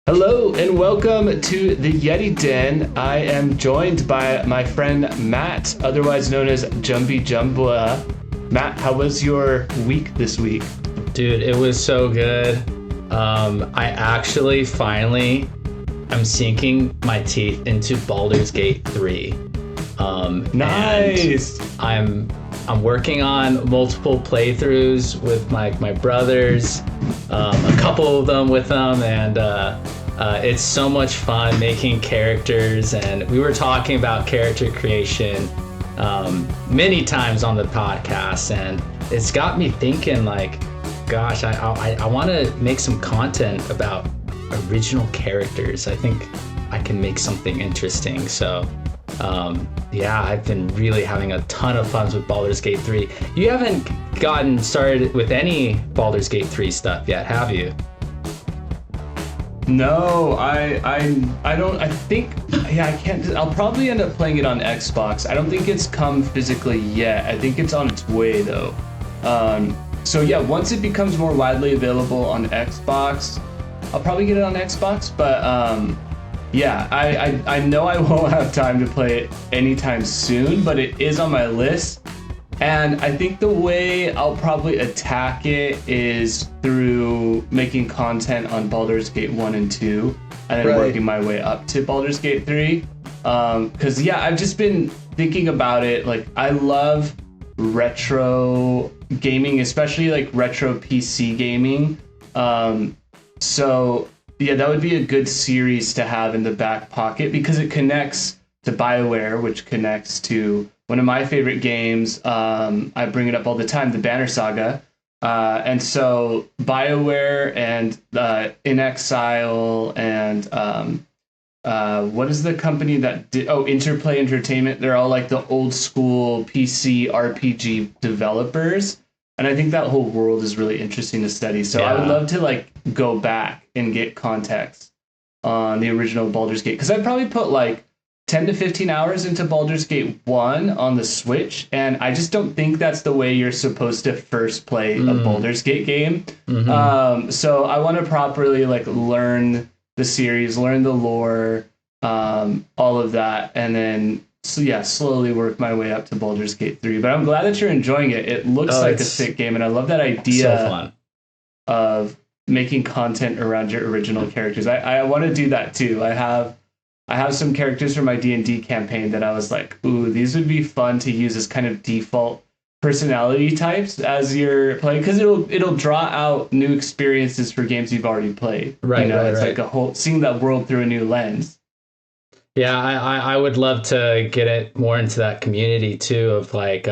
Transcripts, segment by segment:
Hello and welcome to the Yetti Den. I am joined by my friend Matt, otherwise known as JumbyJumbwa. Matt, how was your week this week? Dude, it was so good. I actually finally am sinking my teeth into Baldur's Gate 3. Nice. I'm working on multiple playthroughs with my brothers, a couple of them with them, and it's so much fun making characters. And we were talking about character creation many times on the podcast, and it's got me thinking, like, gosh, I want to make some content about original characters. I think I can make something interesting. So yeah, I've been really having a ton of fun with Baldur's Gate 3. You haven't gotten started with any Baldur's Gate 3 stuff yet, have you? No, I don't. I think, yeah, I can't. I'll probably end up playing it on Xbox. I don't think it's come physically yet. I think it's on its way though. So yeah, once it becomes more widely available on Xbox, I'll probably get it on Xbox. But yeah, I know I won't have time to play it anytime soon, but it is on my list. And I think the way I'll probably attack it is through making content on Baldur's Gate 1 and 2, and then working my way up to Baldur's Gate 3. Because yeah, I've just been thinking about it. Like, I love retro gaming, especially like retro PC gaming. So yeah, that would be a good series to have in the back pocket because it connects to BioWare, which connects to one of my favorite games. I bring it up all the time, the Banner Saga. And so BioWare and In Exile and what is the company that did? Oh, Interplay Entertainment. They're all like the old school PC RPG developers. And I think that whole world is really interesting to study. So I would love to like go back and get context on the original Baldur's Gate. Because I'd probably put like 10 to 15 hours into Baldur's Gate 1 on the Switch, and I just don't think that's the way you're supposed to first play a Baldur's Gate game. So I want to properly like learn the series, learn the lore, all of that, and then slowly work my way up to Baldur's Gate 3. But I'm glad that you're enjoying it. It looks like a sick game, and I love that idea of making content around your original characters. I want to do that too. I have some characters from my D&D campaign that I was like, ooh, these would be fun to use as kind of default personality types as you're playing, because it'll draw out new experiences for games you've already played. Right, it's like a whole seeing that world through a new lens. Yeah, I would love to get it more into that community too of like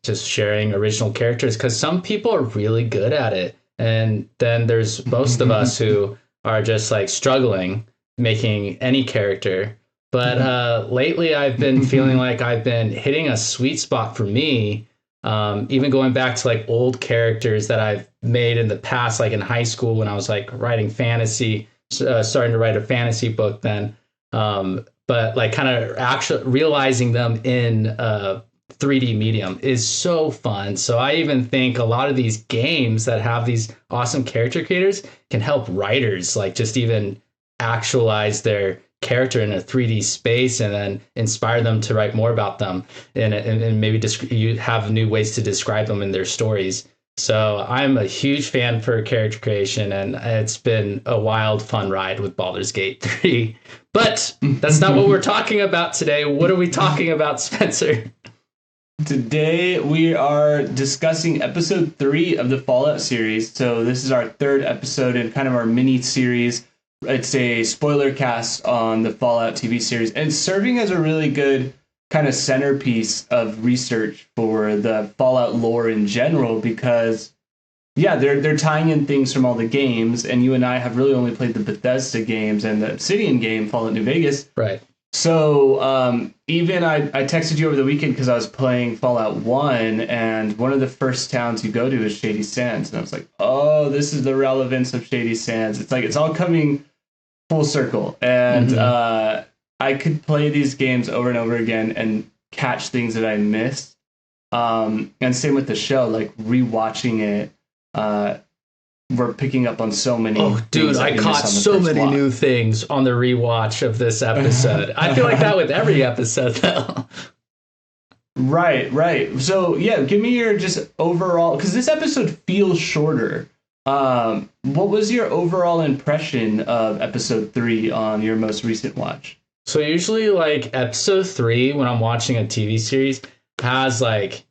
just sharing original characters, because some people are really good at it, and then there's most of us who are just like struggling making any character. But lately I've been feeling like I've been hitting a sweet spot for me, even going back to like old characters that I've made in the past, like in high school when I was like writing fantasy, starting to write a fantasy book then. But like kind of actually realizing them in 3D medium is so fun. So I even think a lot of these games that have these awesome character creators can help writers like just even actualize their character in a 3D space and then inspire them to write more about them and maybe you have new ways to describe them in their stories. So I'm a huge fan for character creation, and it's been a wild, fun ride with Baldur's Gate 3. But that's not what we're talking about today. What are we talking about, Spencer? Today we are discussing episode 3 of the Fallout series. So this is our third episode in kind of our mini series. It's a spoiler cast on the Fallout TV series, and serving as a really good kind of centerpiece of research for the Fallout lore in general, because yeah, they're tying in things from all the games, and you and I have really only played the Bethesda games and the Obsidian game, Fallout New Vegas. Right. So even I texted you over the weekend because I was playing Fallout 1, and one of the first towns you go to is Shady Sands. And I was like, oh, this is the relevance of Shady Sands. It's like it's all coming full circle. And I could play these games over and over again and catch things that I missed. And same with the show, like rewatching it. We're picking up on so many. Oh, dude, I caught so many new things on the rewatch of this episode. I feel like that with every episode, though. Right. So, yeah, give me your just overall, because this episode feels shorter. What was your overall impression of episode 3 on your most recent watch? So usually, like, episode 3, when I'm watching a TV series, has, like,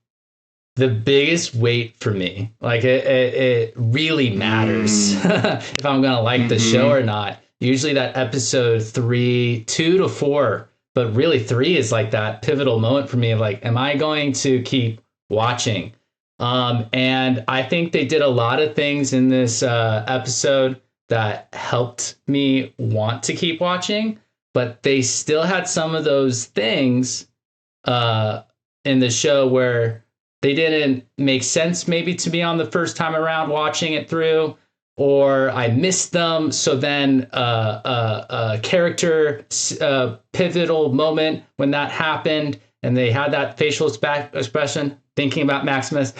the biggest weight for me. Like it really matters if I'm gonna like the show or not. Usually that episode 3, 2 to 4, but really 3 is like that pivotal moment for me of like, am I going to keep watching? And I think they did a lot of things in this episode that helped me want to keep watching, but they still had some of those things in the show where they didn't make sense maybe to me on the first time around watching it through, or I missed them. So then a character pivotal moment when that happened and they had that facial expression thinking about Maximus,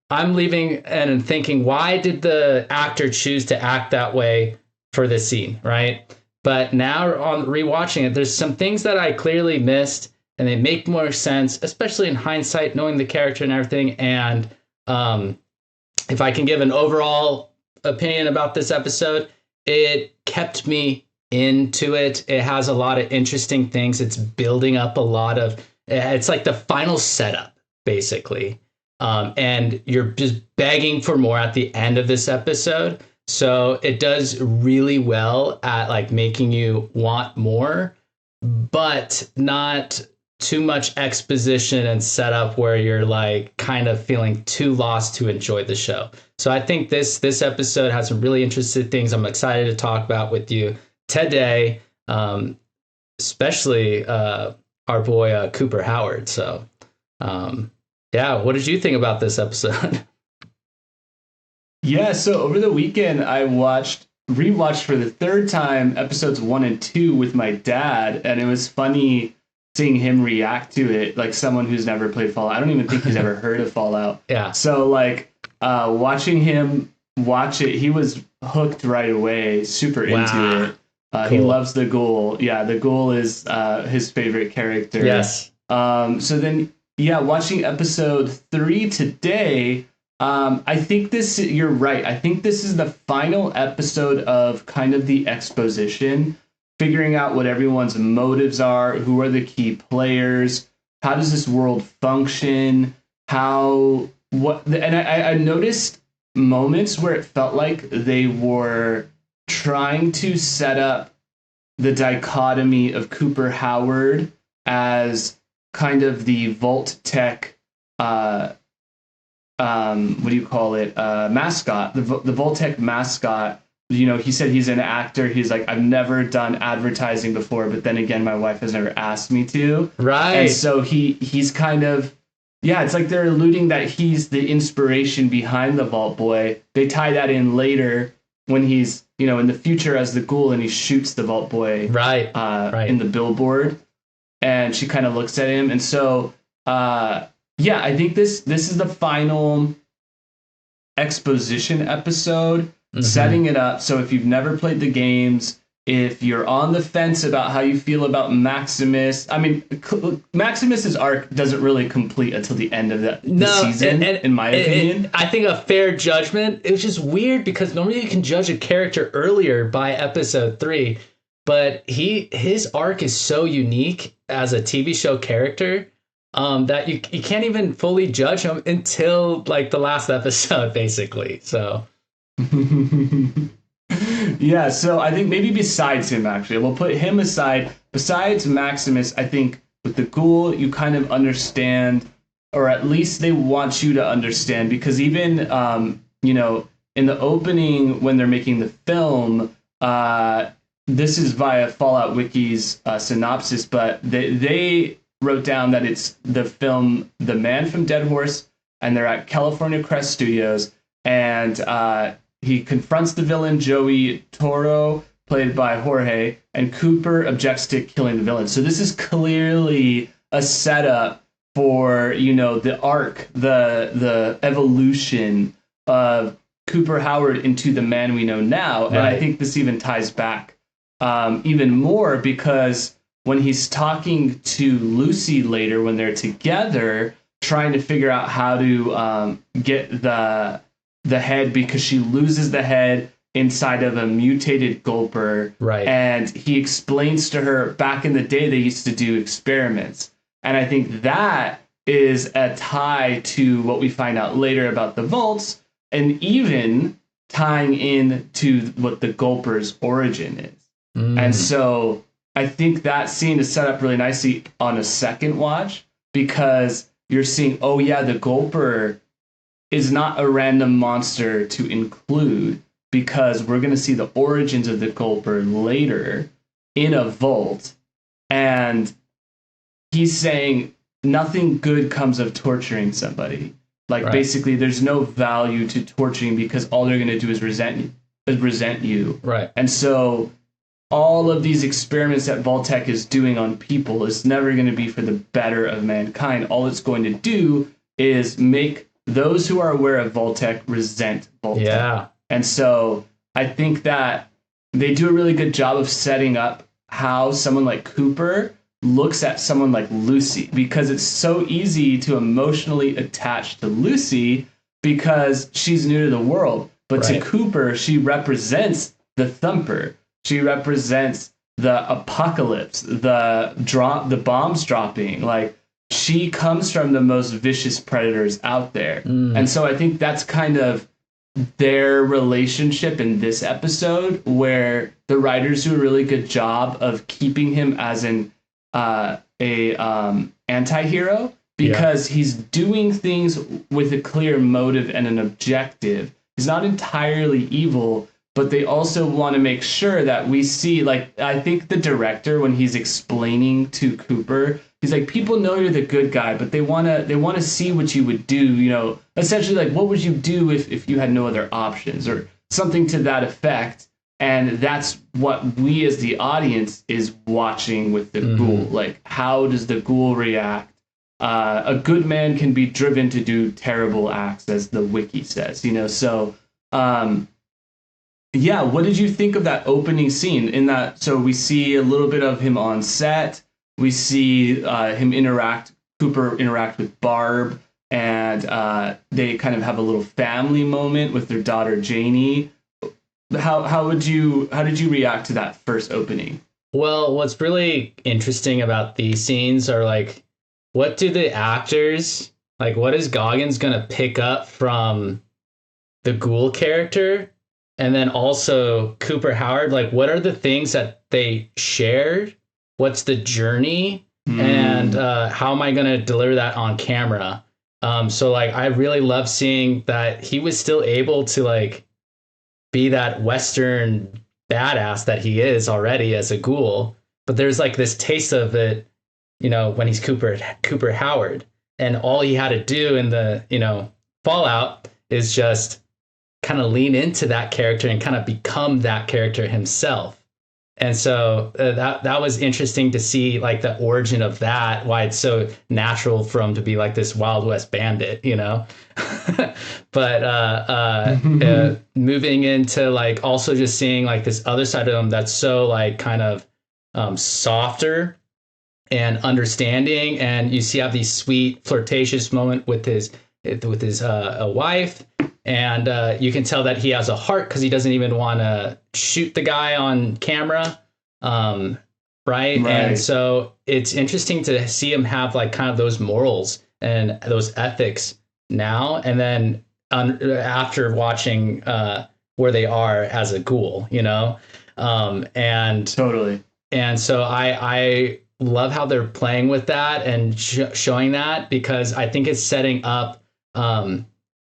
I'm leaving and thinking, why did the actor choose to act that way for this scene, right? But now on rewatching it, there's some things that I clearly missed, and they make more sense, especially in hindsight, knowing the character and everything. And if I can give an overall opinion about this episode, it kept me into it. It has a lot of interesting things. It's building up a lot of, it's like the final setup, basically. And you're just begging for more at the end of this episode. So it does really well at like making you want more, but not too much exposition and setup where you're like kind of feeling too lost to enjoy the show. So I think this episode has some really interesting things I'm excited to talk about with you today, especially our boy Cooper Howard. So yeah, what did you think about this episode? Yeah, so over the weekend I rewatched for the third time episodes 1 and 2 with my dad, and it was funny seeing him react to it like someone who's never played Fallout. I don't even think he's ever heard of Fallout. Yeah. So like watching him watch it, he was hooked right away, super into it. Cool. He loves the ghoul. Yeah, the ghoul is his favorite character. Yes. So then, yeah, watching episode 3 today, I think you're right. I think this is the final episode of kind of the exposition, figuring out what everyone's motives are, who are the key players, how does this world function, and I noticed moments where it felt like they were trying to set up the dichotomy of Cooper Howard as kind of the Vault Tech, what do you call it, mascot, the Vault Tech mascot. You know, he said he's an actor. He's like, I've never done advertising before, but then again, my wife has never asked me to. Right. And so he's kind of, yeah, it's like they're alluding that he's the inspiration behind the Vault Boy. They tie that in later when he's, you know, in the future as the ghoul and he shoots the Vault Boy right. In the billboard. And she kind of looks at him. And so, yeah, I think this is the final exposition episode. Setting it up. So if you've never played the games, if you're on the fence about how you feel about Maximus, I mean, Maximus's arc doesn't really complete until the end of the season, in my opinion. I think a fair judgment. It was just weird because normally you can judge a character earlier by episode 3, but his arc is so unique as a TV show character that you can't even fully judge him until like the last episode, basically. So. Yeah, so I think maybe besides him, actually, we'll put him aside. Besides Maximus, I think with the ghoul, you kind of understand, or at least they want you to understand, because even, you know, in the opening when they're making the film, this is via Fallout Wiki's synopsis, but they wrote down that it's the film The Man from Dead Horse, and they're at California Crest Studios, and he confronts the villain Joey Toro, played by Jorge, and Cooper objects to killing the villain. So this is clearly a setup for, you know, the arc, the evolution of Cooper Howard into the man we know now. Right. And I think this even ties back even more, because when he's talking to Lucy later, when they're together, trying to figure out how to get the head, because she loses the head inside of a mutated gulper. Right. And he explains to her, back in the day, they used to do experiments. And I think that is a tie to what we find out later about the vaults, and even tying in to what the gulper's origin is. And so I think that scene is set up really nicely on a second watch, because you're seeing, oh yeah, the gulper is not a random monster to include, because we're going to see the origins of the gulper later in a vault. And he's saying nothing good comes of torturing somebody. Like, right. Basically, there's no value to torturing, because all they're going to do is resent you. Right. And so all of these experiments that Vault-Tec is doing on people is never going to be for the better of mankind. All it's going to do is make those who are aware of Vault-Tec resent Vault-Tec. Yeah. And so I think that they do a really good job of setting up how someone like Cooper looks at someone like Lucy, because it's so easy to emotionally attach to Lucy because she's new to the world. But right. To Cooper, she represents the Thumper. She represents the apocalypse, the bombs dropping. Like, she comes from the most vicious predators out there. And so I think that's kind of their relationship in this episode, where the writers do a really good job of keeping him as an anti-hero, because he's doing things with a clear motive and an objective. He's not entirely evil, but they also want to make sure that we see, like, I think the director, when he's explaining to Cooper, he's like, people know you're the good guy, but they want to see what you would do, you know, essentially, like, what would you do if you had no other options, or something to that effect. And that's what we as the audience is watching with the ghoul. Like, how does the ghoul react? A good man can be driven to do terrible acts, as the wiki says, you know. So, yeah, what did you think of that opening scene? In that, so we see a little bit of him on set. We see Cooper interact with Barb, and they kind of have a little family moment with their daughter Janie. How did you react to that first opening? Well, what's really interesting about these scenes are, like, what do the actors, like, what is Goggins going to pick up from the ghoul character? And then also Cooper Howard, like, what are the things that they shared? What's the journey? And how am I going to deliver that on camera? So, like, I really love seeing that he was still able to, like, be that Western badass that he is already as a ghoul, but there's, like, this taste of it, you know, when he's Cooper Howard, and all he had to do in the, you know, Fallout is just kind of lean into that character and kind of become that character himself. And so that was interesting to see, like, the origin of that, why it's so natural for him to be like this Wild West bandit, you know. But moving into, like, also just seeing, like, this other side of him that's so, like, kind of softer and understanding, and you see how these sweet flirtatious moment with his wife, and you can tell that he has a heart, because he doesn't even want to shoot the guy on camera, right? And so it's interesting to see him have, like, kind of those morals and those ethics now, and then after watching where they are as a ghoul, you know. And totally. And so I love how they're playing with that and showing that, because I think it's setting up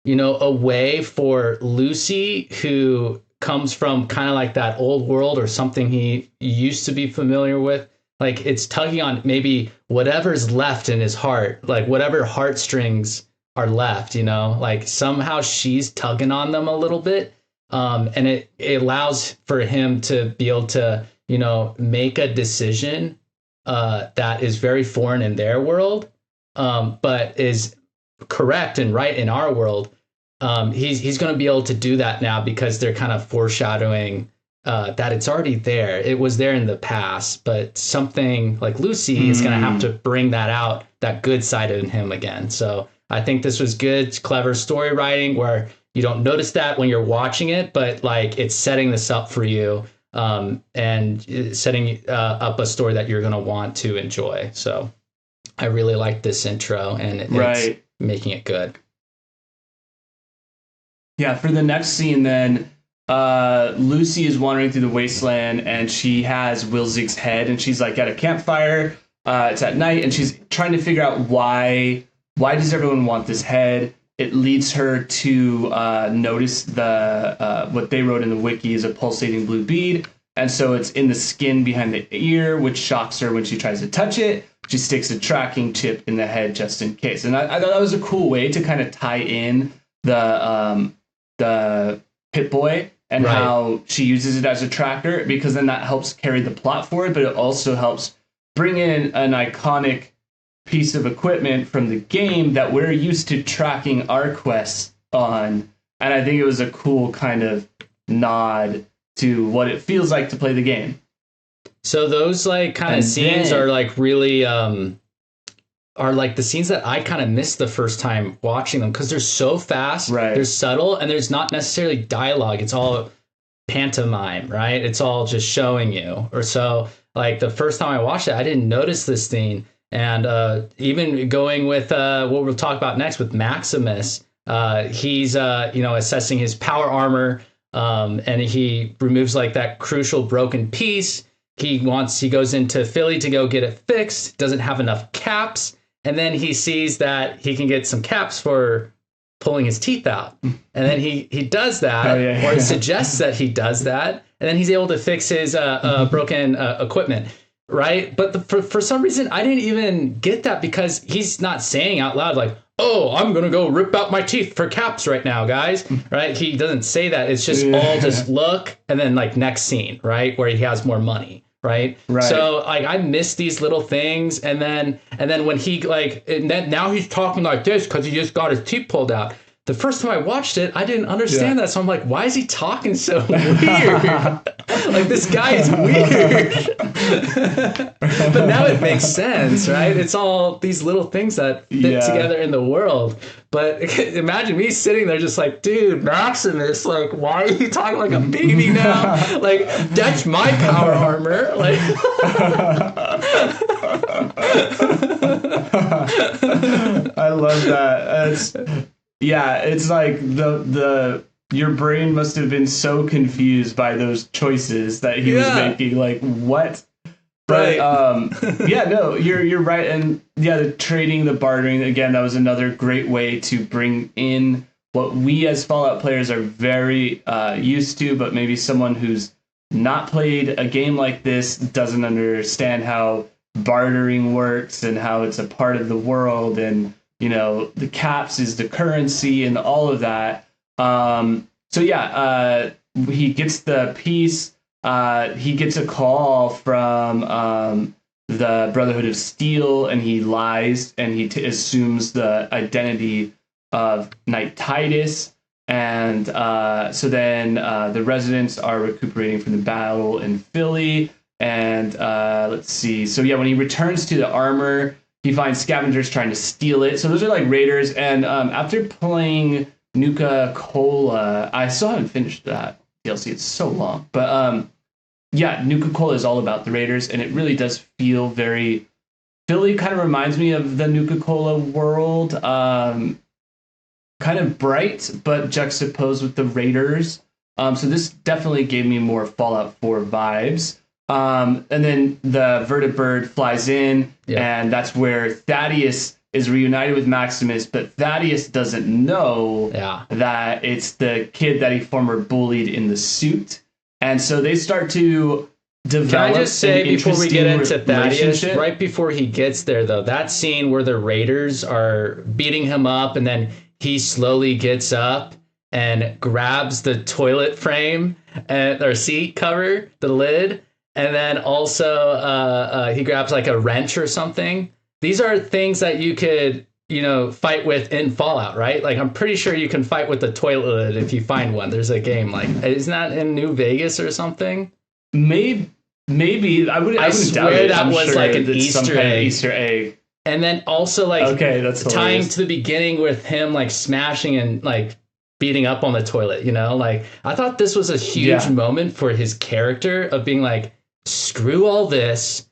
a way for Lucy, who comes from kind of like that old world or something he used to be familiar with. Like it's tugging on maybe whatever's left in his heart, like whatever heartstrings are left, like somehow she's tugging on them a little bit. And it allows for him to be able to, make a decision that is very foreign in their world, but is correct and right in our world. He's going to be able to do that now because they're kind of foreshadowing that it's already there. It was there in the past, but something like Lucy is going to have to bring that out, that good side in him again. So I think this was good, clever story writing where you don't notice that when you're watching it, but like it's setting this up for you and setting up a story that you're going to want to enjoy. So I really like this intro and it's making it good. Yeah, for the next scene then, Lucy is wandering through the wasteland and she has Wilzig's head and she's like at a campfire. It's at night and she's trying to figure out why does everyone want this head? It leads her to notice the what they wrote in the wiki is a pulsating blue bead. And so it's in the skin behind the ear, which shocks her when she tries to touch it. She sticks a tracking chip in the head just in case. And I thought that was a cool way to kind of tie in the Pip-Boy and how she uses it as a tracker, because then that helps carry the plot forward, but it also helps bring in an iconic piece of equipment from the game that we're used to tracking our quests on. And I think it was a cool kind of nod to what it feels like to play the game. So those like kind of scenes are like really are like the scenes that I kind of missed the first time watching them because they're so fast, they're subtle, and there's not necessarily dialogue. It's all pantomime, right? It's all just showing you. Or so like the first time I watched it, I didn't notice this scene. And even going with what we'll talk about next with Maximus, he's assessing his power armor, and he removes like that crucial broken piece. He goes into Philly to go get it fixed. Doesn't have enough caps, and then he sees that he can get some caps for pulling his teeth out, and then he does that, or he suggests that he does that, and then he's able to fix his broken equipment. Right. But for some reason, I didn't even get that because he's not saying out loud like, oh, I'm going to go rip out my teeth for caps right now, guys. Right. He doesn't say that. It's just all just look and then like next scene. Right. Where he has more money. Right. So like I missed these little things. And then when he now he's talking like this because he just got his teeth pulled out. The first time I watched it, I didn't understand that. So I'm like, why is he talking so weird? Like, this guy is weird. But now it makes sense, right? It's all these little things that fit together in the world. But imagine me sitting there just like, dude, Maximus, like, why are you talking like a baby now? Like, that's my power armor. Like, I love that. It's like your brain must have been so confused by those choices that he was making. Like, what? But you're right. And the trading, the bartering, again, that was another great way to bring in what we as Fallout players are very used to, but maybe someone who's not played a game like this doesn't understand how bartering works and how it's a part of the world, and the caps is the currency and all of that. He gets the piece. He gets a call from the Brotherhood of Steel, and he lies and he assumes the identity of Knight Titus. And so then the residents are recuperating from the battle in Philly. And let's see. So when he returns to the armor, he finds scavengers trying to steal it. So those are like raiders. And after playing Nuka-Cola, I still haven't finished that DLC. It's so long. But Nuka-Cola is all about the raiders. And it really does feel very... Philly kind of reminds me of the Nuka-Cola world. Kind of bright, but juxtaposed with the raiders. So this definitely gave me more Fallout 4 vibes. And then the vertibird flies in, and that's where Thaddeus is reunited with Maximus, but Thaddeus doesn't know that it's the kid that he former bullied in the suit. And so they start to develop. Can I just say before we get into Thaddeus, right before he gets there, though, that scene where the Raiders are beating him up and then he slowly gets up and grabs the toilet frame or seat cover, the lid, and then also he grabs like a wrench or something. These are things that you could, fight with in Fallout, right? Like, I'm pretty sure you can fight with the toilet lid if you find one. There's a game like, isn't that in New Vegas or something? Maybe. I wouldn't swear that was sure like an Easter egg. And then also like that's tying to the beginning with him like smashing and like beating up on the toilet, like I thought this was a huge moment for his character of being like, screw all this,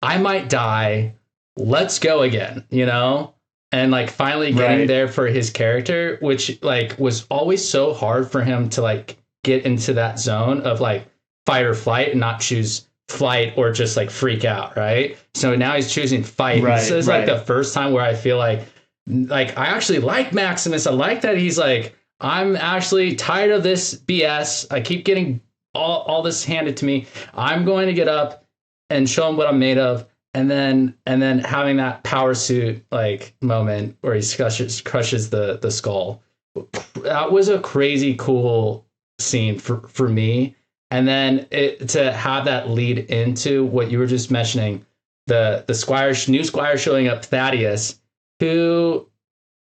I might die, let's go again, and like finally getting there for his character, which like was always so hard for him to like get into that zone of like fight or flight and not choose flight or just like freak out, right? So now he's choosing fight. This is like the first time where I feel like I actually like Maximus. I like that he's like, I'm actually tired of this BS. I keep getting all this handed to me. I'm going to get up and show him what I'm made of. And then having that power suit like moment where he crushes the skull. That was a crazy cool scene for me. And then to have that lead into what you were just mentioning, the new squire showing up, Thaddeus, who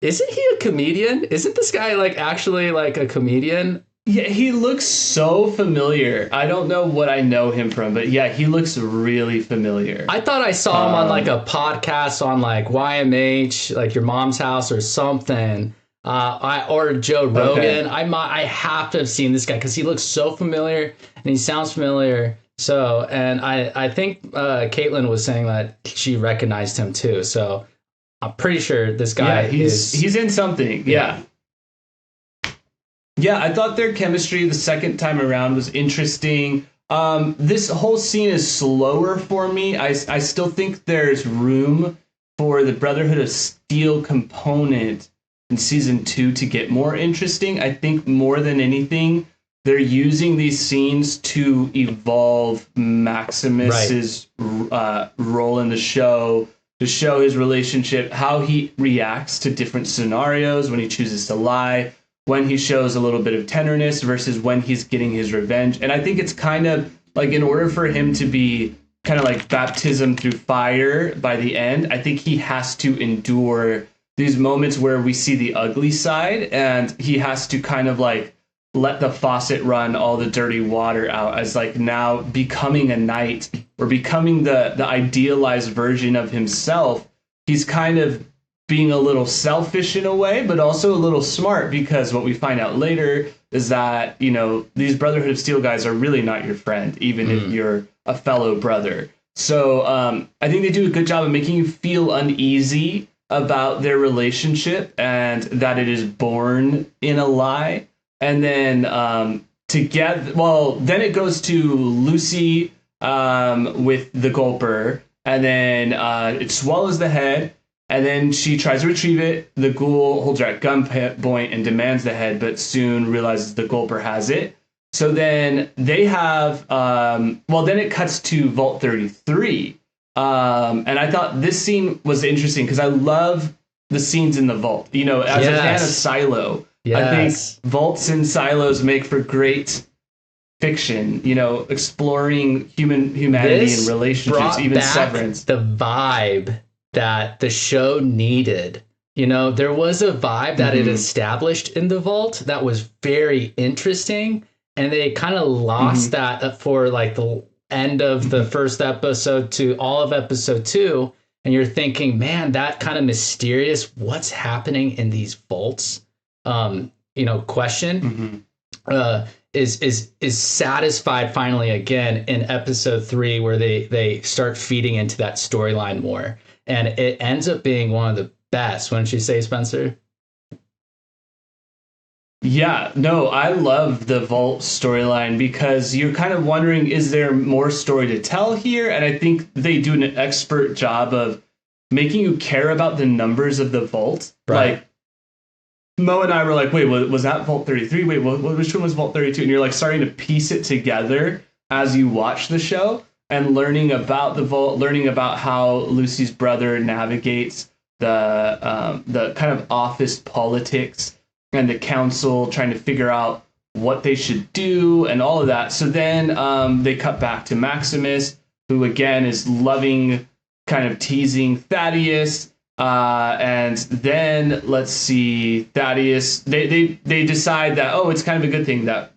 isn't he a comedian? Isn't this guy like actually like a comedian? Yeah, he looks so familiar. I don't know what I know him from, but yeah, he looks really familiar. I thought I saw him on like a podcast on like YMH, like Your Mom's House or something. Or Joe Rogan. Okay. I have to have seen this guy because he looks so familiar and he sounds familiar. So, and I think Caitlin was saying that she recognized him too. So I'm pretty sure this guy he's in something. Yeah. Yeah, I thought their chemistry the second time around was interesting. This whole scene is slower for me. I still think there's room for the Brotherhood of Steel component in season 2 to get more interesting. I think more than anything, they're using these scenes to evolve Maximus's role in the show, to show his relationship, how he reacts to different scenarios when he chooses to lie, when he shows a little bit of tenderness versus when he's getting his revenge. And I think it's kind of like, in order for him to be kind of like baptism through fire by the end, I think he has to endure these moments where we see the ugly side, and he has to kind of like let the faucet run all the dirty water out as like now becoming a knight or becoming the idealized version of himself. He's kind of being a little selfish in a way, but also a little smart, because what we find out later is that, these Brotherhood of Steel guys are really not your friend, even if you're a fellow brother. So I think they do a good job of making you feel uneasy about their relationship and that it is born in a lie. And then then it goes to Lucy with the gulper, and then it swallows the head, and then she tries to retrieve it. The ghoul holds her at gunpoint and demands the head, but soon realizes the gulper has it. So then they have, then it cuts to Vault 33. And I thought this scene was interesting because I love the scenes in the vault. As a fan of Silo, I think vaults and silos make for great fiction, exploring humanity and relationships, even Severance. The vibe that the show needed. There was a vibe that it established in the vault that was very interesting, and they kind of lost that for like the end of the first episode to all of episode 2, and you're thinking, man, that kind of mysterious what's happening in these vaults question is satisfied finally again in episode 3, where they start feeding into that storyline more, and it ends up being one of the best. Wouldn't you say, Spencer? Yeah, no, I love the Vault storyline because you're kind of wondering, is there more story to tell here? And I think they do an expert job of making you care about the numbers of the vault. Right. Like Mo and I were like, wait, was that Vault 33? Wait, which one was Vault 32? And you're like starting to piece it together as you watch the show and learning about the vault, learning about how Lucy's brother navigates the kind of office politics and the council, trying to figure out what they should do and all of that. So then they cut back to Maximus, who again is loving, kind of teasing Thaddeus. And then let's see, Thaddeus. They decide that it's kind of a good thing that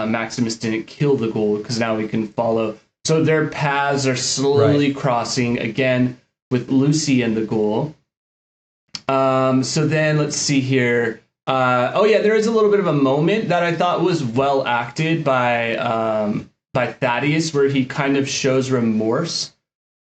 Maximus didn't kill the ghoul, because now we can follow. So their paths are slowly crossing again with Lucy and the ghoul. So then let's see here. There is a little bit of a moment that I thought was well acted by Thaddeus, where he kind of shows remorse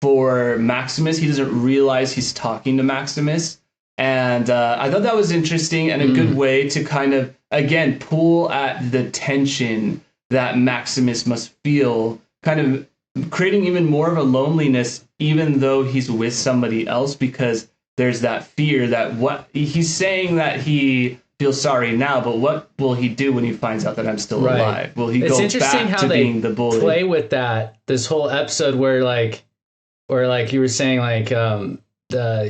for Maximus. He doesn't realize he's talking to Maximus. And I thought that was interesting and a good way to kind of, again, pull at the tension that Maximus must feel, kind of creating even more of a loneliness, even though he's with somebody else, because there's that fear that what he's saying, that he feels sorry now, but what will he do when he finds out that I'm still alive? Will he go back to being the bully? Play with that this whole episode where you were saying, like,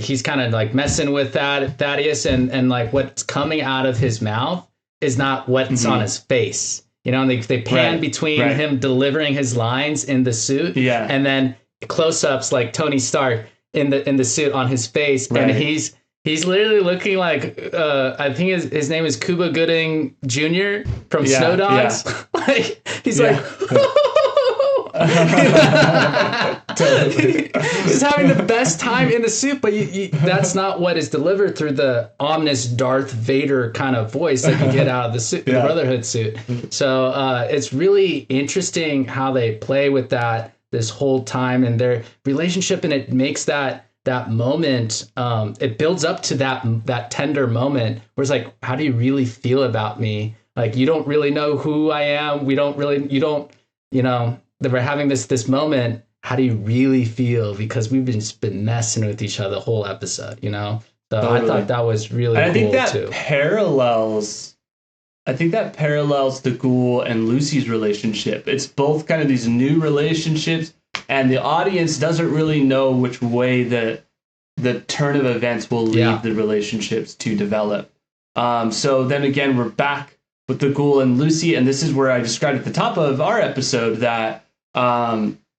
he's kind of like messing with Thaddeus, and like what's coming out of his mouth is not what's on his face. You know, and they pan between him delivering hhis lines in the suit, and then close-ups like Tony Stark in the suit on his face, and he's literally looking like I think his name is Cuba Gooding Jr. from Snow Dogs. Like he's like. He's having the best time in the suit, but that's not what is delivered through the ominous Darth Vader kind of voice that you get out of the suit, the Brotherhood suit. So it's really interesting how they play with that this whole time and their relationship, and it makes that moment, it builds up to that tender moment where it's like, how do you really feel about me? Like, you don't really know who I am. That we're having this moment. How do you really feel? Because we've been messing with each other the whole episode, So totally. I thought that was really cool. I think that too. I think that parallels the ghoul and Lucy's relationship. It's both kind of these new relationships, and the audience doesn't really know which way the turn of events will lead the relationships to develop. So then again, we're back with the ghoul and Lucy, and this is where I described at the top of our episode that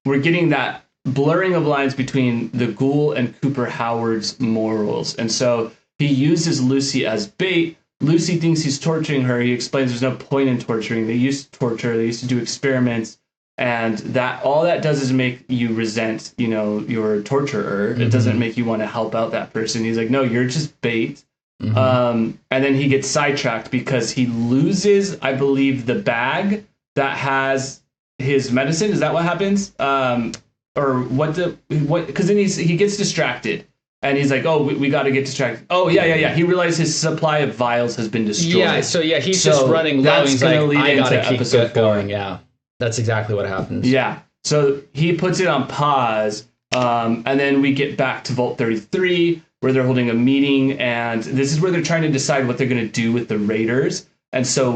we're getting that blurring of lines between the ghoul and Cooper Howard's morals. And so he uses Lucy as bait. Lucy thinks he's torturing her. He explains there's no point in torturing. They used to torture. They used to do experiments. And that all that does is make you resent, your torturer. Mm-hmm. It doesn't make you want to help out that person. He's like, no, you're just bait. Mm-hmm. And then he gets sidetracked because he loses, I believe, the bag that has his medicine. Is that what happens? Or what? Because then he gets distracted. And he's like, oh, we got to get distracted. Oh, yeah. He realized his supply of vials has been destroyed. Yeah, he's just running low. He's like, I got to keep going. Yeah, that's exactly what happens. Yeah, so he puts it on pause. And then we get back to Vault 33, where they're holding a meeting. And this is where they're trying to decide what they're going to do with the Raiders. And so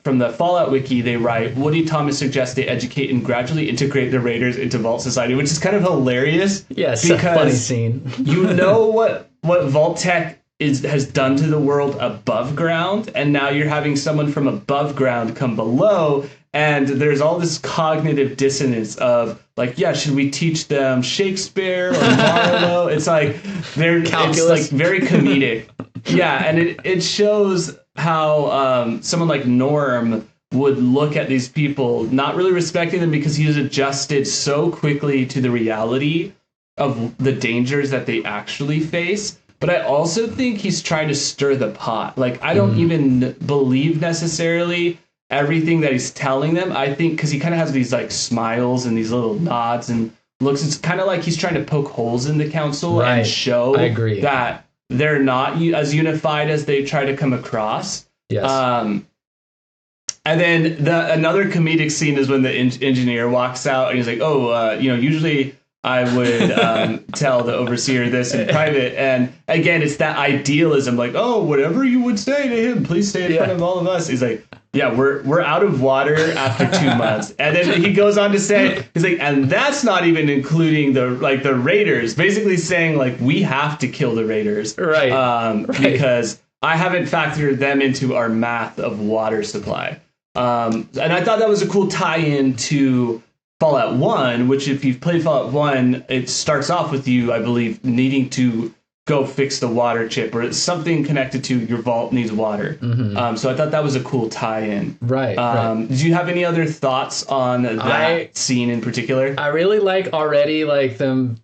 from the Fallout Wiki, they write, Woody Thomas suggests they educate and gradually integrate the Raiders into Vault Society, which is kind of hilarious. Yes, because a funny scene. You know what Vault Tech has done to the world above ground, and now you're having someone from above ground come below, and there's all this cognitive dissonance of, like, should we teach them Shakespeare or Marlowe? It's like, it's like very comedic. Yeah, and it shows how someone like Norm would look at these people, not really respecting them because he's adjusted so quickly to the reality of the dangers that they actually face. But I also think he's trying to stir the pot. Like, I don't even believe necessarily everything that he's telling them. I think because he kind of has these like smiles and these little nods and looks, it's kind of like he's trying to poke holes in the council and show that they're not as unified as they try to come across. Yes. And then another comedic scene is when the engineer walks out and he's like, usually I would tell the overseer this in private. And again, it's that idealism, like, oh, whatever you would say to him, please say in front of all of us. He's like, yeah, we're out of water after 2 months. And then he goes on to say, he's like, and that's not even including the raiders, basically saying like, we have to kill the raiders. Right. Because I haven't factored them into our math of water supply. And I thought that was a cool tie-in to Fallout 1, which if you've played Fallout 1, it starts off with you, I believe, needing to go fix the water chip, or it's something connected to your vault needs water. So I thought that was a cool tie-in. Right. Did you have any other thoughts on that scene in particular? I really like already like them.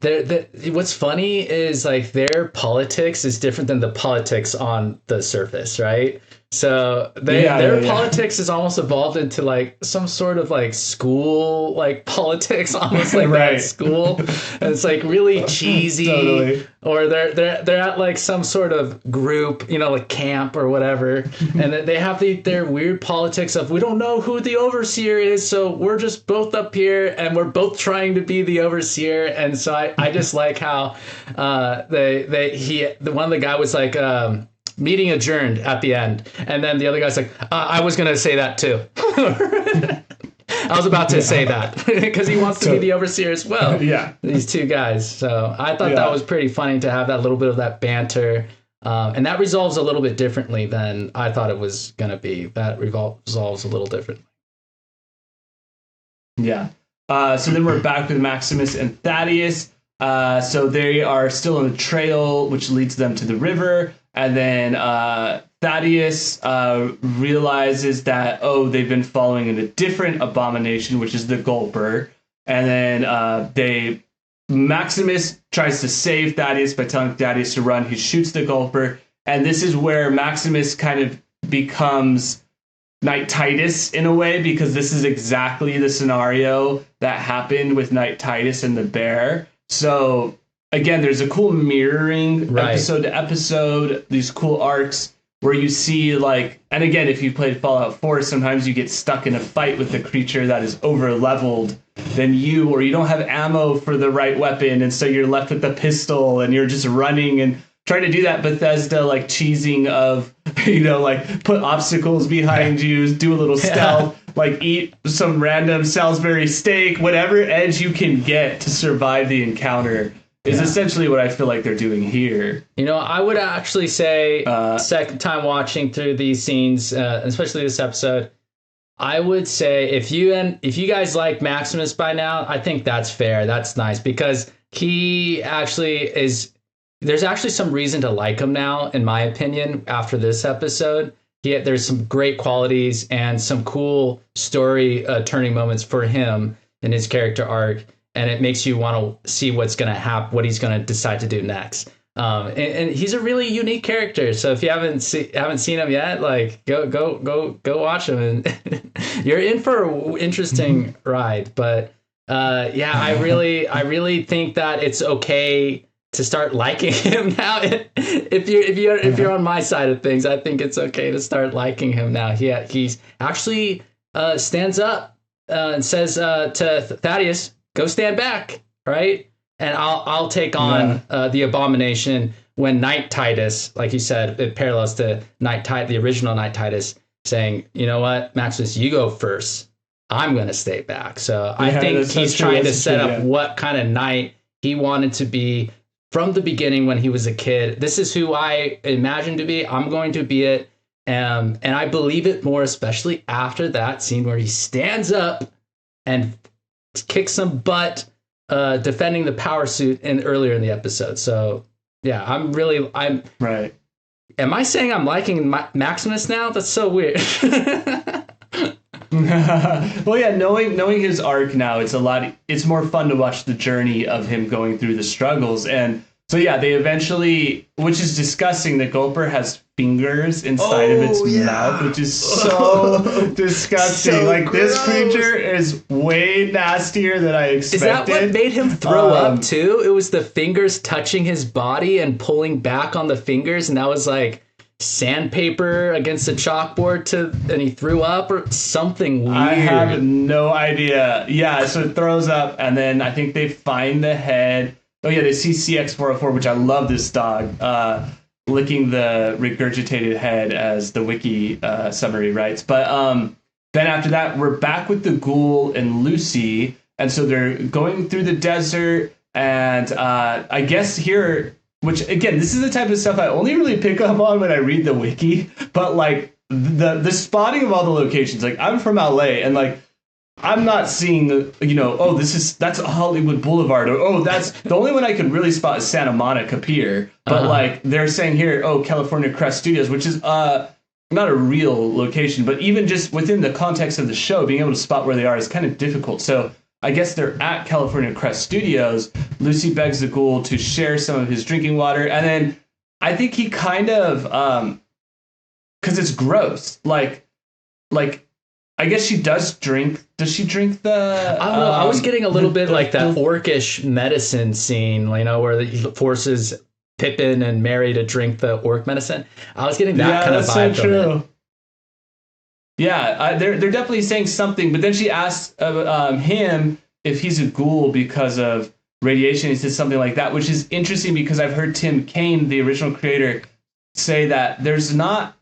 What's funny is like their politics is different than the politics on the surface, right? So their politics is almost evolved into like some sort of like school like politics, almost like that school. And it's like really cheesy. Totally. Or they're at like some sort of group, you know, like camp or whatever, and they have their weird politics of we don't know who the overseer is, so we're just both up here and we're both trying to be the overseer. And so I just like how one of the guy was like. Meeting adjourned at the end, and then the other guy's like, I was gonna say that too. I was about to say that because he wants to be the overseer as well. Yeah, these two guys. So I thought that was pretty funny to have that little bit of that banter, and that resolves a little bit differently than I thought it was gonna be. That resolves a little differently. Yeah. So then we're back with Maximus and Thaddeus. So they are still on the trail, which leads them to the river. And then Thaddeus realizes that, they've been following in a different abomination, which is the Gulper. And then Maximus tries to save Thaddeus by telling Thaddeus to run. He shoots the Gulper. And this is where Maximus kind of becomes Knight Titus in a way, because this is exactly the scenario that happened with Knight Titus and the bear. So again, there's a cool mirroring episode to episode, these cool arcs where you see like, and again, if you played Fallout 4, sometimes you get stuck in a fight with a creature that is over leveled than you, or you don't have ammo for the right weapon. And so you're left with the pistol and you're just running and trying to do that Bethesda like cheesing of, like put obstacles behind you, do a little stealth, like eat some random Salisbury steak, whatever edge you can get to survive the encounter. Is essentially what I feel like they're doing here. I would actually say second time watching through these scenes, especially this episode, I would say if you guys like Maximus by now, I think that's fair. That's nice because he actually is. There's actually some reason to like him now, in my opinion, after this episode. There's some great qualities and some cool story turning moments for him in his character arc. And it makes you want to see what's going to happen, what he's going to decide to do next. And he's a really unique character. So if you haven't seen him yet, like go watch him, and you're in for an interesting ride. But I really think that it's okay to start liking him now. If you're on my side of things, I think it's okay to start liking him now. He's actually stands up and says to Thaddeus, go stand back, right? And I'll take on the abomination when Knight Titus, like you said, it parallels to the original Knight Titus, saying, you know what, Maximus, you go first. I'm going to stay back. So I think he's trying to set up what kind of knight he wanted to be from the beginning when he was a kid. This is who I imagined to be. I'm going to be it. And I believe it more, especially after that scene where he stands up and kick some butt defending the power suit earlier in the episode. So yeah, I'm right. Am I saying I'm liking Maximus now? That's so weird. Well, yeah, knowing his arc now, it's more fun to watch the journey of him going through the struggles. And so yeah, they eventually, which is disgusting, the Gulper has fingers inside of its mouth, which is so disgusting. So like gross. This creature is way nastier than I expected. Is that what made him throw up too? It was the fingers touching his body and pulling back on the fingers, and that was like, sandpaper against the chalkboard and he threw up or something weird. I have no idea. Yeah, so it throws up, and then I think they find the head. Oh yeah, they see CX404, which I love this dog, licking the regurgitated head, as the Wiki summary writes. But then after that, we're back with the ghoul and Lucy, and so they're going through the desert, and I guess here, which again, this is the type of stuff I only really pick up on when I read the Wiki, but like the spotting of all the locations, like I'm from LA, and like I'm not seeing oh, that's Hollywood Boulevard, or oh, that's the only one I can really spot is Santa Monica Pier, but like they're saying here, oh, California Crest Studios, which is not a real location, but even just within the context of the show, being able to spot where they are is kind of difficult. So I guess they're at California Crest Studios. Lucy begs the ghoul to share some of his drinking water, and then I think he kind of, because it's gross, like I guess she does drink. Does she drink the? I don't know. I was getting a little bit like that orcish medicine scene, where he forces Pippin and Mary to drink the orc medicine. I was getting that kind of vibe. So true. Yeah, they're definitely saying something, but then she asks him if he's a ghoul because of radiation. He says something like that, which is interesting because I've heard Tim Kaine, the original creator, say that there's not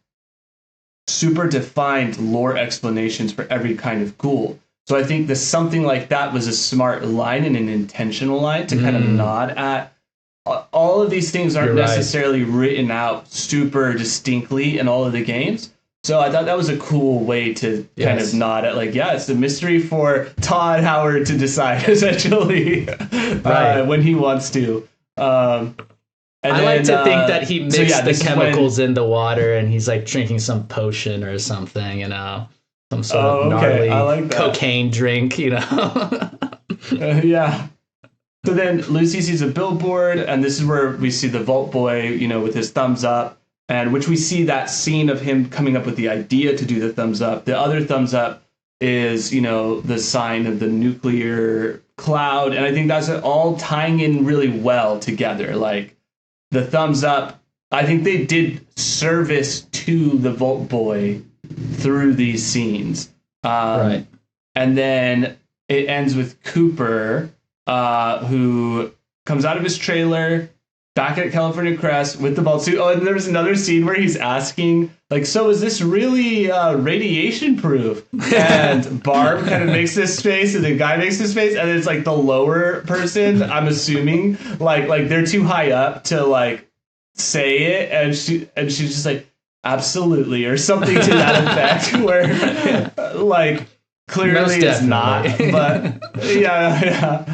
super defined lore explanations for every kind of ghoul. So I think that something like that was a smart line and an intentional line to kind of nod at. All of these things aren't necessarily written out super distinctly in all of the games. So I thought that was a cool way to kind of nod at, like, yeah, it's a mystery for Todd Howard to decide, essentially, when he wants to. I like to think that he mixed the chemicals in the water and he's like drinking some potion or something, some sort of gnarly cocaine drink, yeah. So then Lucy sees a billboard, and this is where we see the Vault Boy, with his thumbs up, and which we see that scene of him coming up with the idea to do the thumbs up. The other thumbs up is, the sign of the nuclear cloud, and I think that's all tying in really well together. Like, the thumbs up, I think they did service to the Vault Boy through these scenes. And then it ends with Cooper, who comes out of his trailer back at California Crest with the vault suit. Oh, and there was another scene where he's asking, like, so is this really radiation proof? And Barb kind of makes this face, and the guy makes this face, and it's like the lower person, I'm assuming, like they're too high up to like say it, and she's just like, absolutely, or something to that effect, where like clearly it's not, but yeah.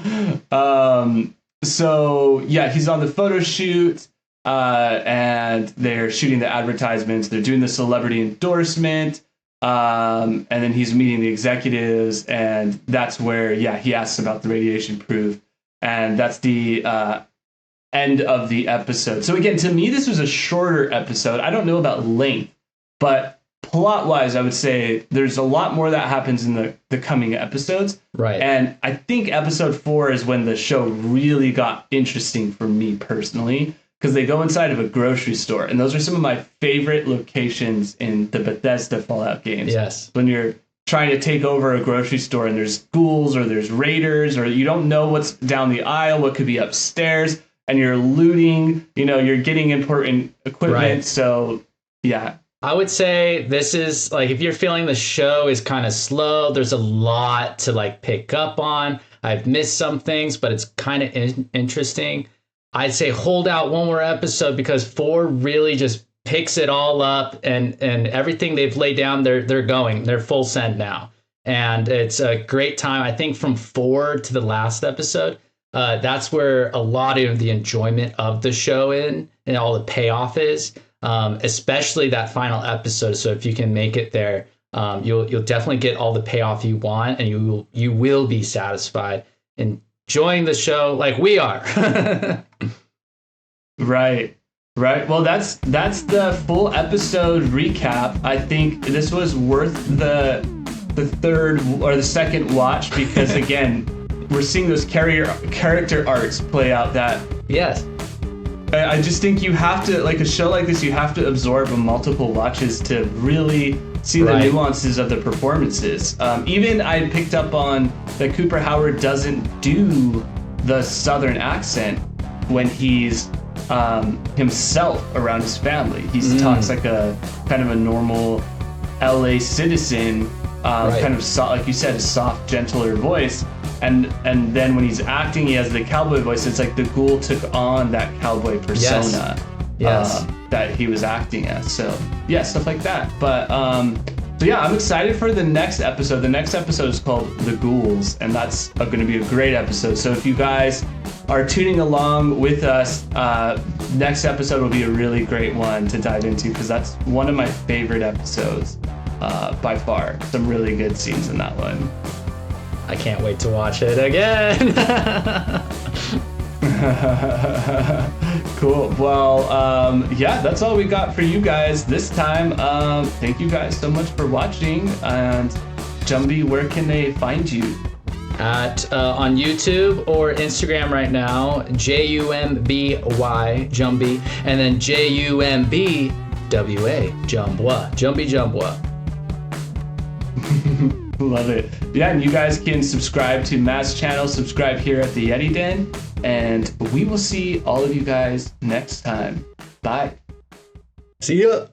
So yeah, he's on the photo shoot, and they're shooting the advertisements. They're doing the celebrity endorsement, and then he's meeting the executives, and that's where he asks about the radiation proof, and that's the end of the episode. So again, to me, this was a shorter episode. I don't know about length, but plot-wise, I would say there's a lot more that happens in the coming episodes. Right. And I think episode 4 is when the show really got interesting for me personally, because they go inside of a grocery store, and those are some of my favorite locations in the Bethesda Fallout games. Yes. When you're trying to take over a grocery store and there's ghouls or there's raiders, or you don't know what's down the aisle, what could be upstairs, and you're looting, you're getting important equipment. Right. So, yeah. I would say this is like, if you're feeling the show is kind of slow, there's a lot to like pick up on. I've missed some things, but it's kind of interesting. I'd say hold out one more episode, because 4 really just picks it all up, and everything they've laid down, they're full send now. And it's a great time. I think from 4 to the last episode, that's where a lot of the enjoyment of the show and all the payoff is. Especially that final episode. So if you can make it there, you'll definitely get all the payoff you want, and you will be satisfied, enjoying the show like we are. Right. Well, that's the full episode recap. I think this was worth the third or the second watch, because again, we're seeing those character arcs play out that I just think you have to, like a show like this, you have to absorb multiple watches to really see the nuances of the performances. Even I picked up on that Cooper Howard doesn't do the Southern accent when he's himself around his family. He talks like a kind of a normal LA citizen, kind of like you said, a soft, gentler voice. And then when he's acting, he has the cowboy voice. It's like the ghoul took on that cowboy persona that he was acting as. So yeah, stuff like that. But so yeah, I'm excited for the next episode. The next episode is called The Ghouls, and that's going to be a great episode. So if you guys are tuning along with us, next episode will be a really great one to dive into, because that's one of my favorite episodes by far. Some really good scenes in that one. I can't wait to watch it again. Cool. Well, yeah, that's all we got for you guys this time. Thank you guys so much for watching. And Jumby, where can they find you? On YouTube or Instagram right now, JumbyJumbwa, Jumby, and then JumBWA, Jumbwa, JumbyJumbwa. Love it. Yeah, and you guys can subscribe to Matt's channel, subscribe here at the Yetti Den, and we will see all of you guys next time. Bye. See ya.